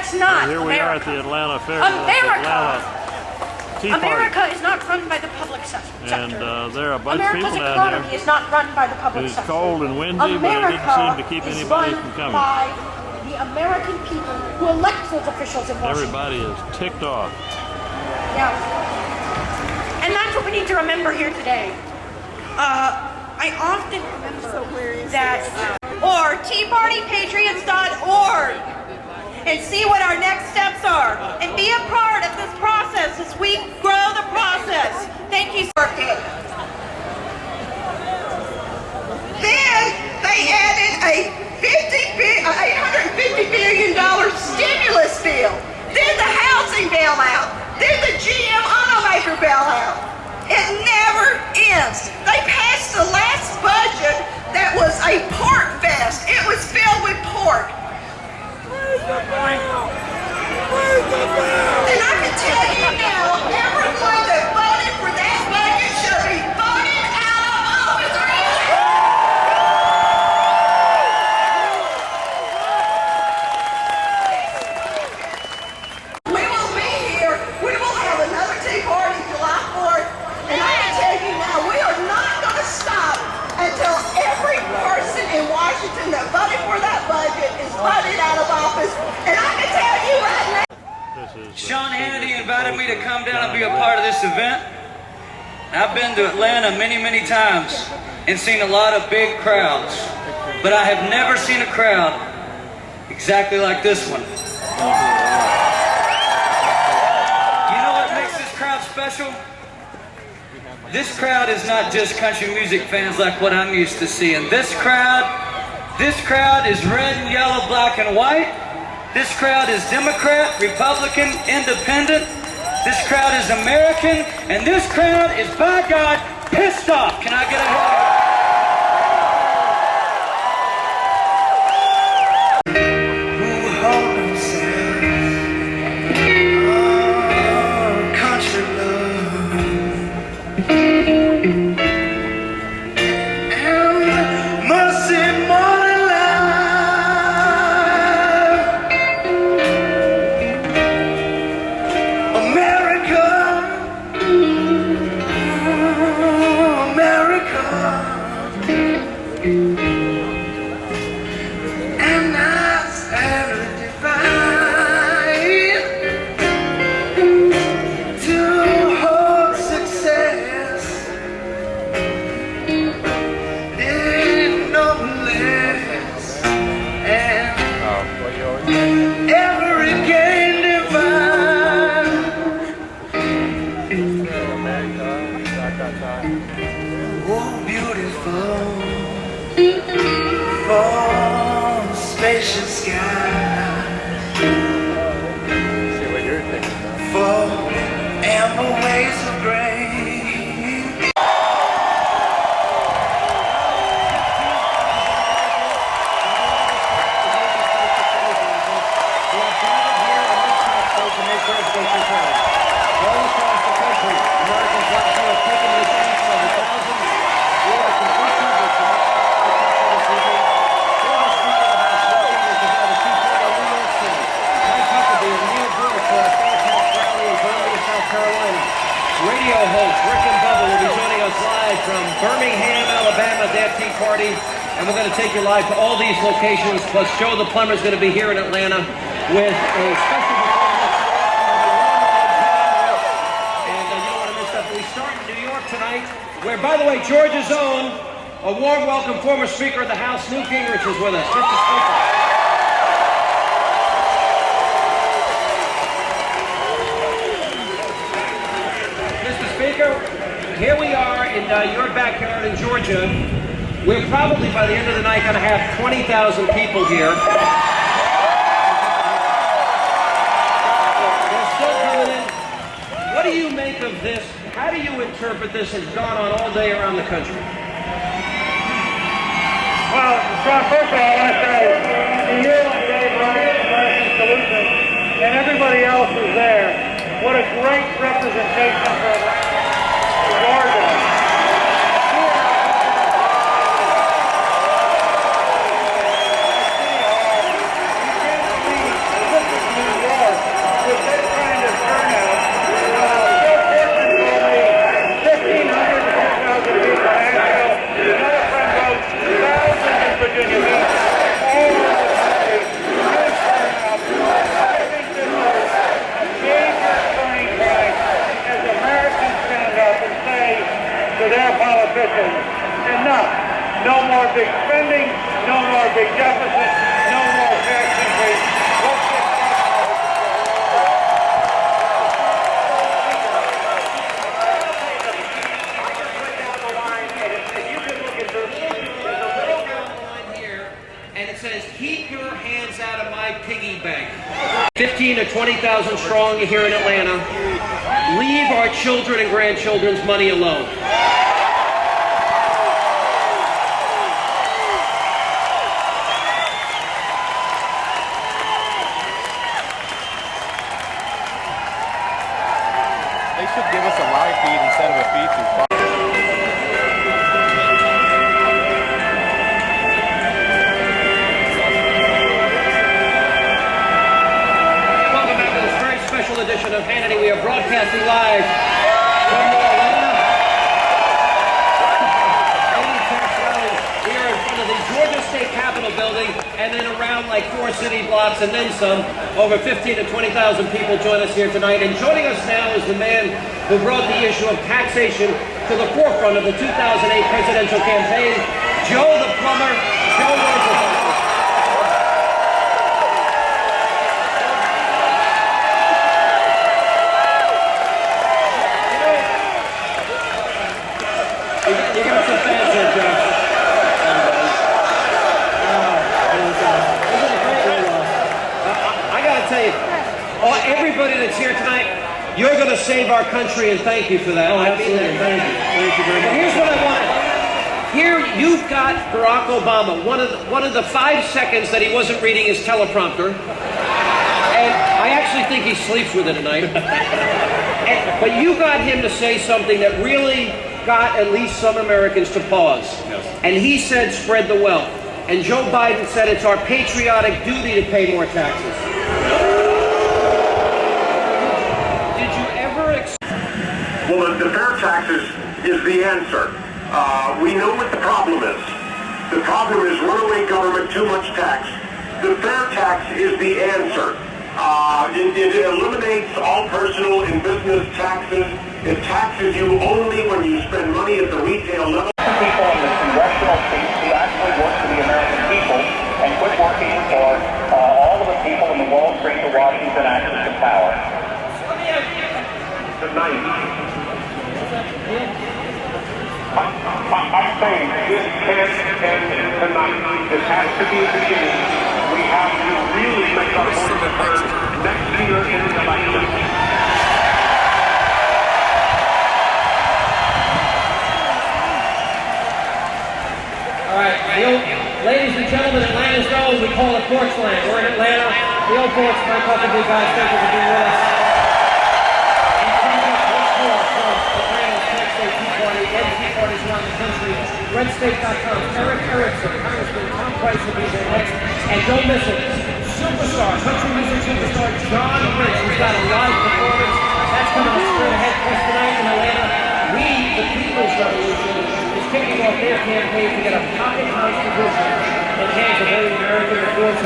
That's not Here we are at the Atlanta Fair. America is not run by the public sector. And there are a bunch of people America's down economy here. is not run by the public It's sector. cold and windy, but it didn't seem to keep anybody from coming. By the American people who elect those officials in Washington. Everybody is ticked off. Yeah. And that's what we need to remember here today. I often remember that, or TeaPartyPatriots.org, and see what our next steps are, and be a part of this process as we grow the process. Thank you, sir. Then they added a $850 billion stimulus bill. Then the housing bailout. Then the GM automaker bailout. It never ends. They passed the last budget that was a pork fest. It was filled with pork. And I can tell you now, everyone that voted for that budget should be voted out of office. We will be here. We will have another Tea Party July 4th. And I can tell you now, we are not going to stop until every person in Washington that voted for that budget is voted out of office. And I can tell you right now. Sean Hannity invited me to come down and be a part of this event. I've been to Atlanta many, many times and seen a lot of big crowds, but I have never seen a crowd exactly like this one. You know what makes this crowd special? This crowd is not just country music fans like what I'm used to seeing. This crowd is red and yellow, black and white. This crowd is Democrat, Republican, Independent. This crowd is American, and this crowd is, by God, pissed off. Can I get a hand? And we're going to take you live to all these locations, plus Joe the Plumber is going to be here in Atlanta with a special performance. And you don't want to miss that. We start in New York tonight, where, by the way, Georgia's own, a warm welcome, former Speaker of the House, Newt Gingrich, is with us. Mr. Speaker. Mr. Speaker, here we are in your backyard in Georgia. We're probably, by the end of the night, going to have 20,000 people here. They're still coming in. What do you make of this? How do you interpret this has gone on all day around the country? Well, Sean, first of all, I want to say to you and Dave Ryan, American Solutions, and everybody else who's there, what a great representation for Georgia. 15 to 20,000 strong here in Atlanta. Leave our children and grandchildren's money alone. They should give us a live feed instead of a feed through Fox. Welcome back to this very special edition of Hannity. We are broadcasting live from the Atlanta 80 tax rally. We are in front of the Georgia State Capitol building, and then around like 4 city blocks and then some. Over 15 to 20,000 people join us here tonight. And joining us now is the man who brought the issue of taxation to the forefront of the 2008 presidential campaign, Joe the Plumber, Joe Roosevelt. You got some fans here, Joe. I got to tell you, everybody that's here tonight, you're going to save our country, and thank you for that. Oh, absolutely. Thank you. Thank you very much. Here's what I want. Here you've got Barack Obama, one of the 5 seconds that he wasn't reading his teleprompter. And I actually think he sleeps with it tonight. But you got him to say something that really got at least some Americans to pause. Yes. And he said, spread the wealth. And Joe Biden said it's our patriotic duty to pay more taxes. Did you ever... Well, the fair taxes is the answer. We know what the problem is. The problem is runaway government, too much tax. The fair tax is the answer. It eliminates all personal and business taxes. It taxes you only when you spend money at the retail level. People in the congressional seats who actually work for the American people and quit working for all of the people in the Wall Street to Washington access to power. Tonight. I'm saying this can't end tonight. This has to be a beginning. We have to really make our voices heard next year in the election. All right, ladies and gentlemen, Atlanta's known. We call it Porchland. We're in Atlanta. The old Porch, my couple of you guys, thank you for being with us. Parties around the country. RedState.com. Eric Erickson, Congressman Tom Price will be there next. And don't miss it. Superstar, country music superstar John Rich, who's got a live performance. That's coming up straight ahead for us tonight in Atlanta. We, the People's Revolution, is kicking off their campaign to get a pocket constitution that hands a very American reforms.